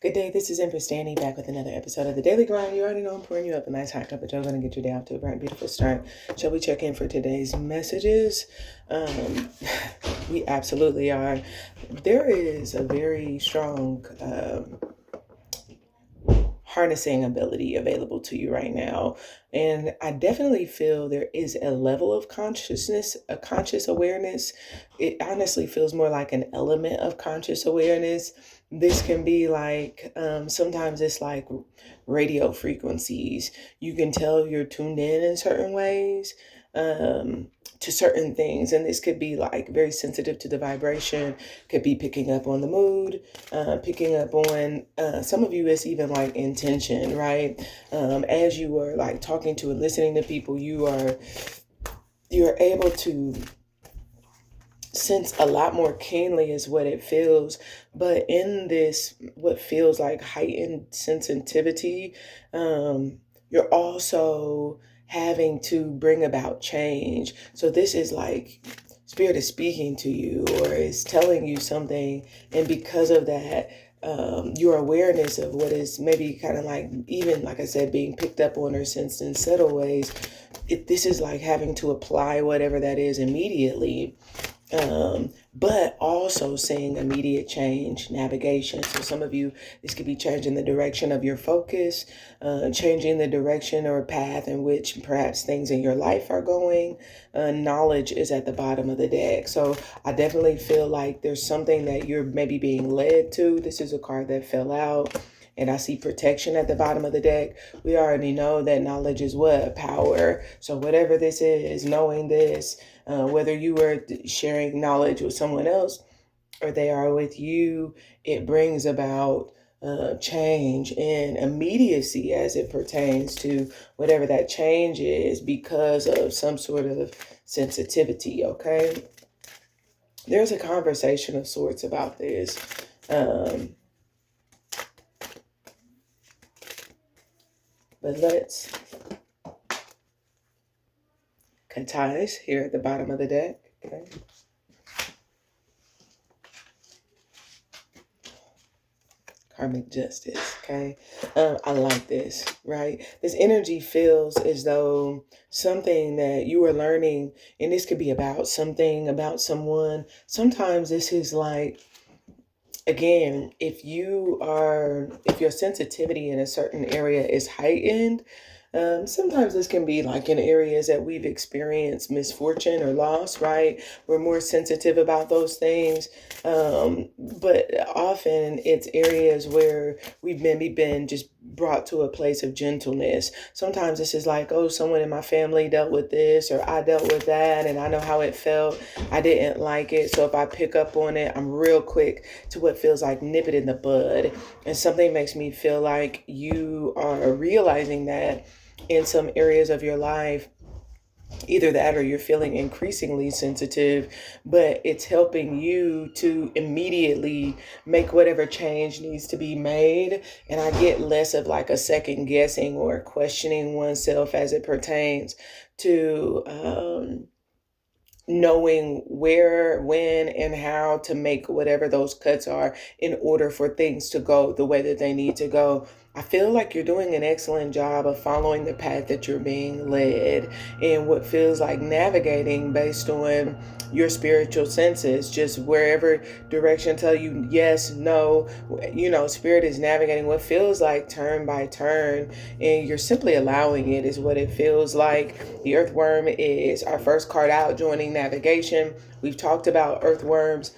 Good day, this is Empress Dannie back with another episode of the Daily Grind. You already know I'm pouring you up a nice hot cup of joe, going to get your day off to a bright, beautiful start. Shall we check in for today's messages? Um, we absolutely are. There is a very strong harnessing ability available to you right now. And I definitely feel there is a level of consciousness, a conscious awareness. It honestly feels more like an element of conscious awareness. This can be like, sometimes it's like radio frequencies. You can tell you're tuned in certain ways. To certain things, and this could be like very sensitive to the vibration, could be picking up on the mood, picking up on some of you, it's even like intention, right? As you are like talking to and listening to people, you're able to sense a lot more keenly is what it feels. But in this, what feels like heightened sensitivity, you're also having to bring about change. So this is like spirit is speaking to you or is telling you something. And because of that, your awareness of what is maybe kind of like, even like I said, being picked up on or sensed in subtle ways, this is like having to apply whatever that is immediately, but also seeing immediate change, navigation. So some of you, this could be changing the direction of your focus, changing the direction or path in which perhaps things in your life are going. Knowledge is at the bottom of the deck. So I definitely feel like there's something that you're maybe being led to. This is a card that fell out. And I see protection at the bottom of the deck. We already know that knowledge is what? Power. So whatever this is, knowing this, whether you are sharing knowledge with someone else or they are with you, it brings about change and immediacy as it pertains to whatever that change is because of some sort of sensitivity, okay? There's a conversation of sorts about this. But let's ties here at the bottom of the deck. Okay. Karmic justice. Okay. I like this, right? This energy feels as though something that you are learning, and this could be about something, about someone. Sometimes this is like, again, if your sensitivity in a certain area is heightened, sometimes this can be like in areas that we've experienced misfortune or loss, right? We're more sensitive about those things. But often it's areas where we've maybe been just brought to a place of gentleness. Sometimes this is like, oh, someone in my family dealt with this, or I dealt with that, and I know how it felt. I didn't like it. So if I pick up on it, I'm real quick to what feels like nip it in the bud. And something makes me feel like you are realizing that in some areas of your life, either that or you're feeling increasingly sensitive, but it's helping you to immediately make whatever change needs to be made. And I get less of like a second guessing or questioning oneself as it pertains to knowing where, when, and how to make whatever those cuts are in order for things to go the way that they need to go. I feel like you're doing an excellent job of following the path that you're being led and what feels like navigating based on your spiritual senses, just wherever direction tell you yes, no, spirit is navigating what feels like turn by turn, and you're simply allowing it is what it feels like. The earthworm is our first card out, joining navigation. We've talked about earthworms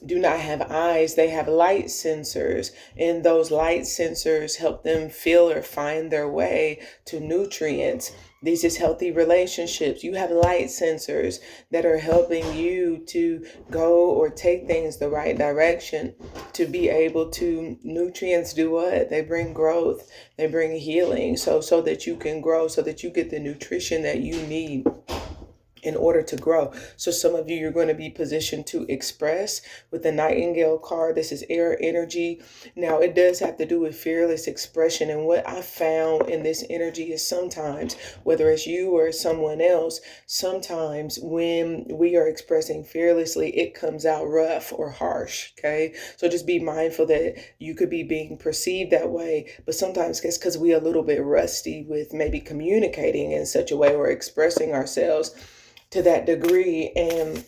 do not have eyes, they have light sensors, and those light sensors help them feel or find their way to nutrients. These is healthy relationships. You have light sensors that are helping you to go or take things the right direction, to be able to, nutrients do what? They bring growth, they bring healing, so that you can grow, so that you get the nutrition that you need. in order to grow. So some of you, you're going to be positioned to express with the Nightingale card. This is air energy. Now it does have to do with fearless expression. And what I found in this energy is sometimes, whether it's you or someone else, sometimes when we are expressing fearlessly, it comes out rough or harsh. Okay. So just be mindful that you could be being perceived that way, but sometimes it's because we are a little bit rusty with maybe communicating in such a way or expressing ourselves to that degree. And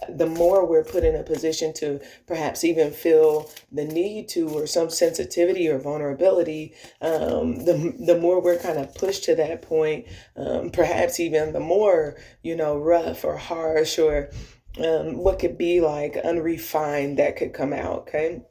the more we're put in a position to perhaps even feel the need to, or some sensitivity or vulnerability, the more we're kind of pushed to that point, perhaps even the more, rough or harsh or what could be like unrefined that could come out. Okay.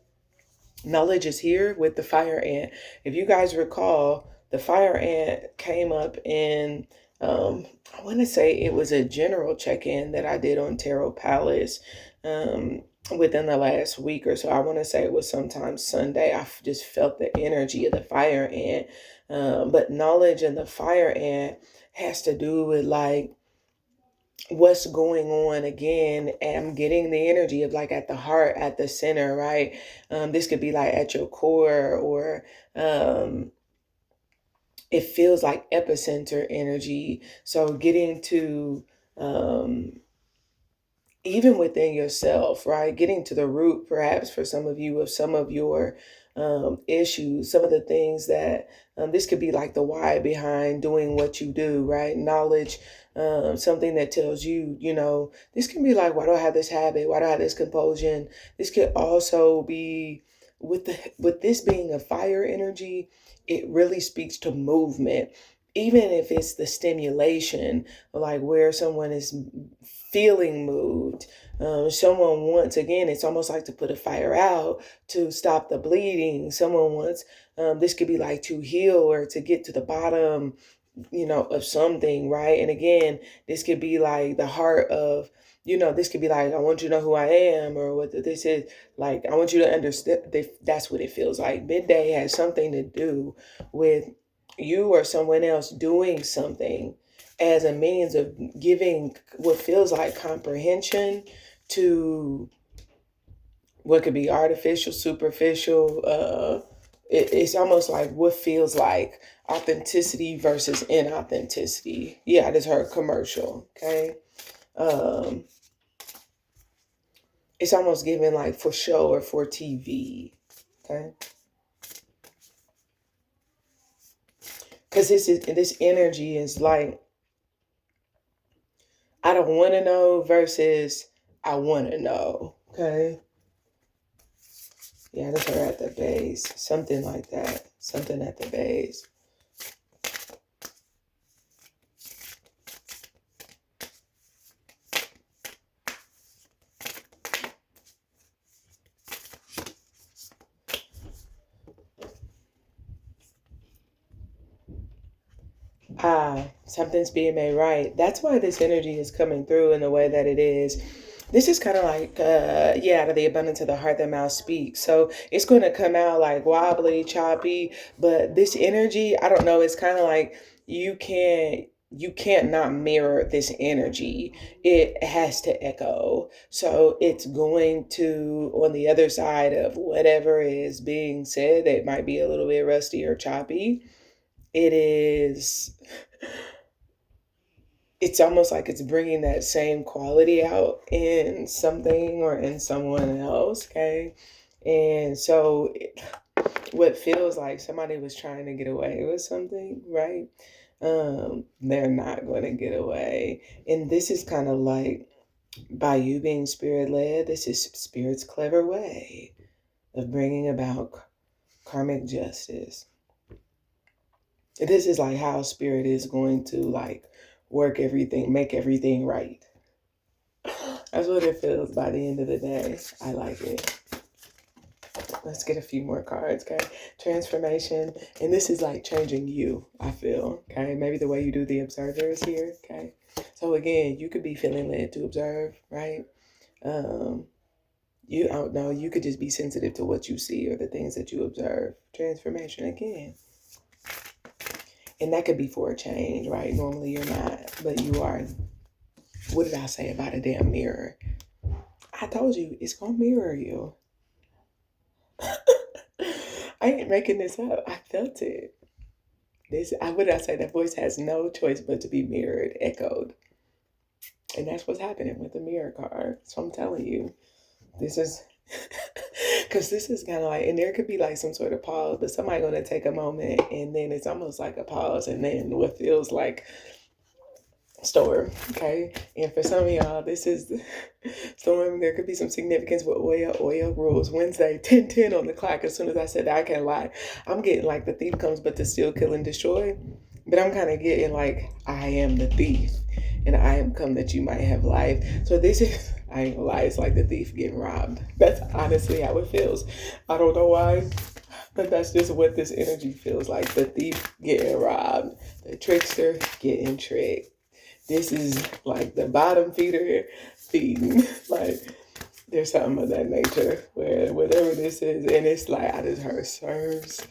Knowledge is here with the fire ant. If you guys recall, the fire ant came up in, I want to say it was a general check-in that I did on Tarot Palace within the last week or so. I want to say it was sometime Sunday. I just felt the energy of the fire ant. But knowledge and the fire ant has to do with like what's going on again. And I'm getting the energy of like at the heart, at the center, right? This could be like at your core, or it feels like epicenter energy. So getting to even within yourself, right? Getting to the root, perhaps for some of you, of some of your issues, some of the things that this could be like the why behind doing what you do, right? Knowledge, something that tells you, this can be like, why do I have this habit? Why do I have this compulsion? This could also be with this being a fire energy, it really speaks to movement. Even if it's the stimulation, like where someone is feeling moved. Someone wants, again, it's almost like to put a fire out to stop the bleeding. Someone wants, this could be like to heal or to get to the bottom, of something, right? And again, this could be like the heart of, this could be like, I want you to know who I am, or what this is. Like, I want you to understand. That's what it feels like. Midday has something to do with you or someone else doing something as a means of giving what feels like comprehension to what could be artificial, superficial. It's almost like what feels like authenticity versus inauthenticity. Yeah, I just heard commercial. Okay. It's almost given like for show or for TV. Okay. Because this energy is like, I don't want to know versus I want to know. Okay. Yeah, that's her at the base. Something like that. Something at the base. Something's being made right. That's why this energy is coming through in the way that it is. This is kind of like, out of the abundance of the heart, the mouth speaks. So it's going to come out like wobbly, choppy, but this energy, I don't know, it's kind of like you can't not mirror this energy. It has to echo. So it's going to, on the other side of whatever is being said, that might be a little bit rusty or choppy. It's almost like it's bringing that same quality out in something or in someone else. Okay. And so what feels like somebody was trying to get away with something, right? They're not going to get away. And this is kind of like, by you being spirit led, this is spirit's clever way of bringing about karmic justice. This is like how spirit is going to like work everything, make everything right. That's what it feels by the end of the day. I like it. Let's get a few more cards, okay? Transformation. And this is like changing you, I feel, okay? Maybe the way you do the observers here, okay? So again, you could be feeling led to observe, right? You don't know. You could just be sensitive to what you see or the things that you observe. Transformation again. And that could be for a change, right? Normally you're not, but you are. What did I say about a damn mirror? I told you it's gonna mirror you. I ain't making this up. I felt it. What did I say? That voice has no choice but to be mirrored, echoed. And that's what's happening with the mirror card. So I'm telling you, this is because this is kind of like, and there could be like some sort of pause, but somebody gonna take a moment, and then it's almost like a pause, and then what feels like storm. Okay, and for some of y'all, this is storm. There could be some significance with oil rules. Wednesday, 10:10 on the clock. As soon as I said that, I can't lie, I'm getting like the thief comes but to steal, kill, and destroy. But I'm kind of getting like, I am the thief, and I am come that you might have life. So this is, I ain't gonna lie, it's like the thief getting robbed. That's honestly how it feels. I don't know why, but that's just what this energy feels like. The thief getting robbed, the trickster getting tricked. This is like the bottom feeder feeding. Like, there's something of that nature where whatever this is, and it's like, I just heard serves,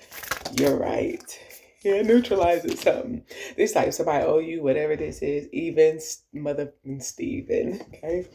you're right. Yeah, neutralizes something. This like somebody owe you whatever this is, even mother Steven. Okay.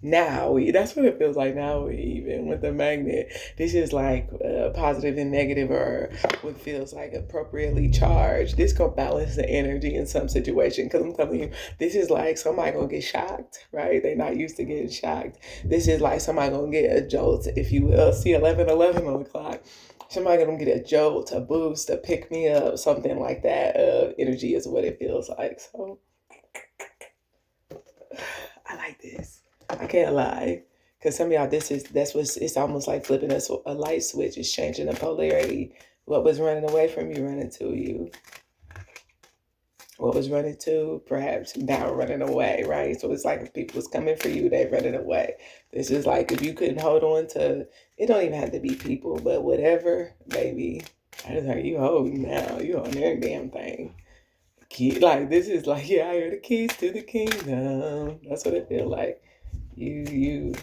Now that's what it feels like now. Even with the magnet, this is like positive and negative, or what feels like appropriately charged. This gonna balance the energy in some situation. Because I'm telling you, this is like somebody gonna get shocked, right? They're not used to getting shocked. This is like somebody gonna get a jolt, if you will. See 11:11 on the clock. Somebody gonna get a jolt, a boost, a pick me up, something like that. Energy is what it feels like. So I like this. I can't lie. Because some of y'all, it's almost like flipping a light switch. It's changing the polarity. What was running away from you, running to you. What was running to, perhaps now running away, right? So it's like if people was coming for you, they running away. This is like if you couldn't hold on to, it don't even have to be people, but whatever, baby. I just heard you holding now. You on every damn thing. Like this is like, yeah, I hear the keys to the kingdom. That's what it feel like. You.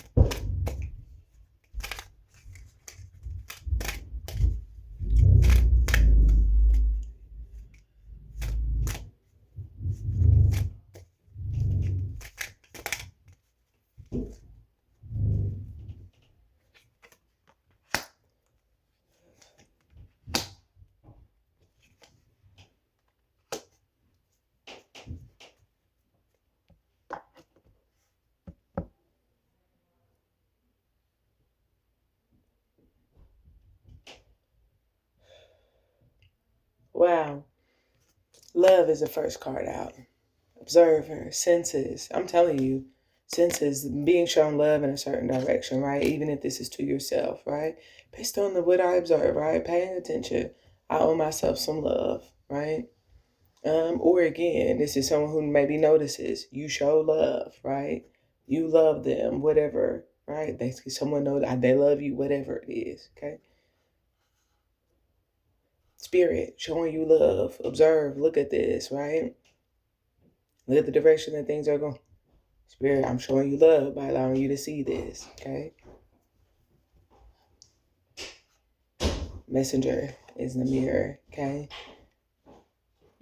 Wow. Love is the first card out. Observer, senses. I'm telling you, senses, being shown love in a certain direction, right? Even if this is to yourself, right? Based on what I observe, right? Paying attention. I owe myself some love, right? Or again, this is someone who maybe notices you show love, right? You love them, whatever, right? Basically, someone knows that they love you, whatever it is, okay? Spirit showing you love. Observe, look at this, right? Look at the direction that things are going. Spirit, I'm showing you love by allowing you to see this, okay? Messenger is the mirror, okay?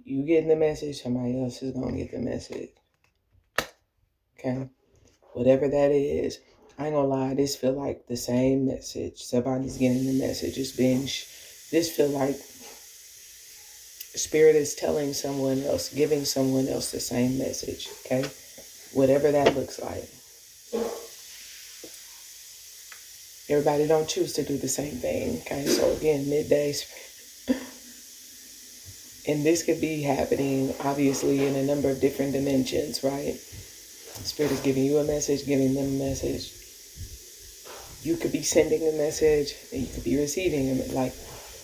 You getting the message, somebody else is going to get the message, okay? Whatever that is, I ain't gonna lie, this feel like the same message. Somebody's getting the message. It's being, this feel like Spirit is telling someone else, giving someone else the same message, okay? Whatever that looks like. Everybody don't choose to do the same thing, okay? So again, midday. And this could be happening, obviously, in a number of different dimensions, right? Spirit is giving you a message, giving them a message. You could be sending a message, and you could be receiving it. Like,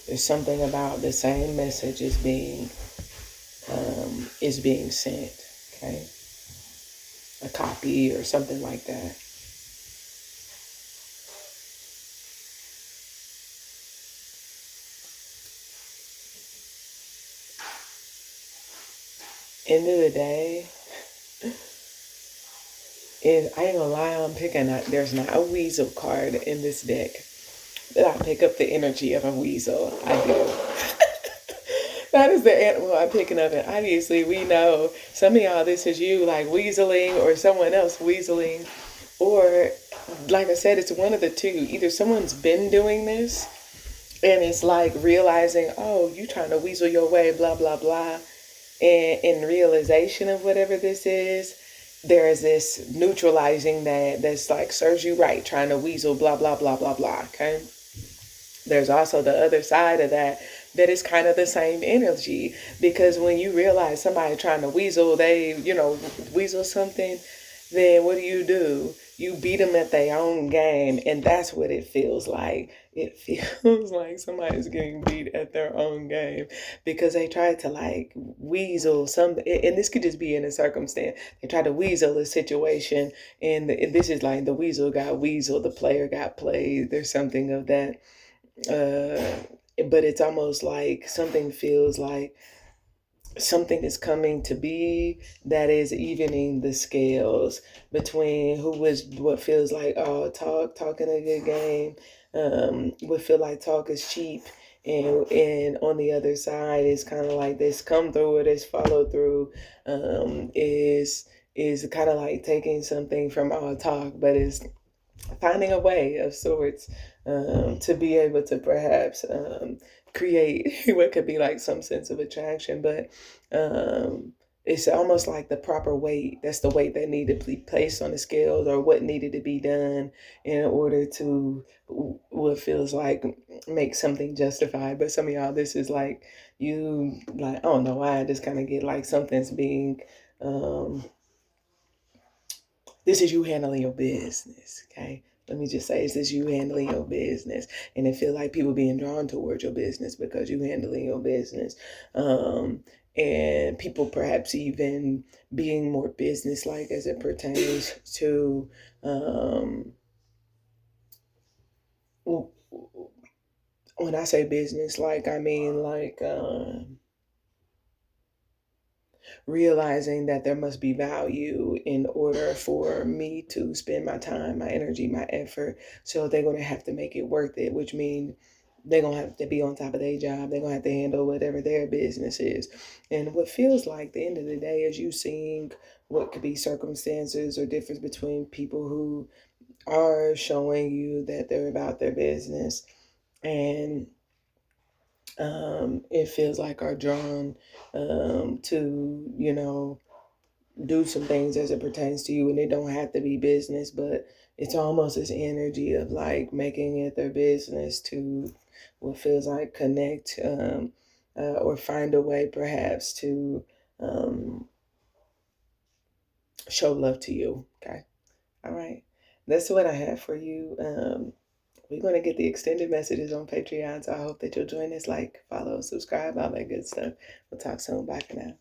there's something about the same message is being sent, okay? A copy or something like that. End of the day, I ain't gonna lie, I'm picking up, there's not a Weasel card in this deck, but I pick up the energy of a Weasel. I do. That is the animal I'm picking up. And obviously, we know some of y'all, this is you like weaseling or someone else weaseling. Or, like I said, it's one of the two. Either someone's been doing this and it's like realizing, oh, you trying to weasel your way, blah, blah, blah. And in realization of whatever this is, there is this neutralizing that's like serves you right, trying to weasel, blah, blah, blah, blah, blah. Okay. There's also the other side of that is kind of the same energy, because when you realize somebody trying to weasel, weasel something, then what do? You beat them at their own game, and that's what it feels like. It feels like somebody's getting beat at their own game because they tried to like weasel some, and this could just be in a circumstance. They tried to weasel a situation, and this is like the weasel got weasel, the player got played. There's something of that, uh, but it's almost like something feels like something is coming to be that is evening the scales between who was what feels like, oh, talking a good game, would feel like talk is cheap, and on the other side is kind of like this come through or this follow through, is kind of like taking something from all talk, but is finding a way of sorts, to be able to perhaps, create what could be like some sense of attraction, but, it's almost like the proper weight. That's the weight that needed to be placed on the scales, or what needed to be done in order to what feels like make something justified. But some of y'all, this is like you like, I don't know why I just kind of get like something's being, um, this is you handling your business, okay? Let me just say, this is you handling your business. And it feel like people being drawn towards your business because you handling your business. And people perhaps even being more business-like as it pertains to, when I say business, like, I mean like, realizing that there must be value in order for me to spend my time, my energy, my effort. So they're going to have to make it worth it, which means they're going to have to be on top of their job. They're going to have to handle whatever their business is. And what feels like the end of the day is you seeing what could be circumstances or difference between people who are showing you that they're about their business, and, it feels like are drawn, to, do some things as it pertains to you, and it don't have to be business, but it's almost this energy of like making it their business to what feels like connect, or find a way perhaps to, um, show love to you. Okay. All right. That's what I have for you. We're going to get the extended messages on Patreon, so I hope that you'll join us, like, follow, subscribe, all that good stuff. We'll talk soon. Bye for now.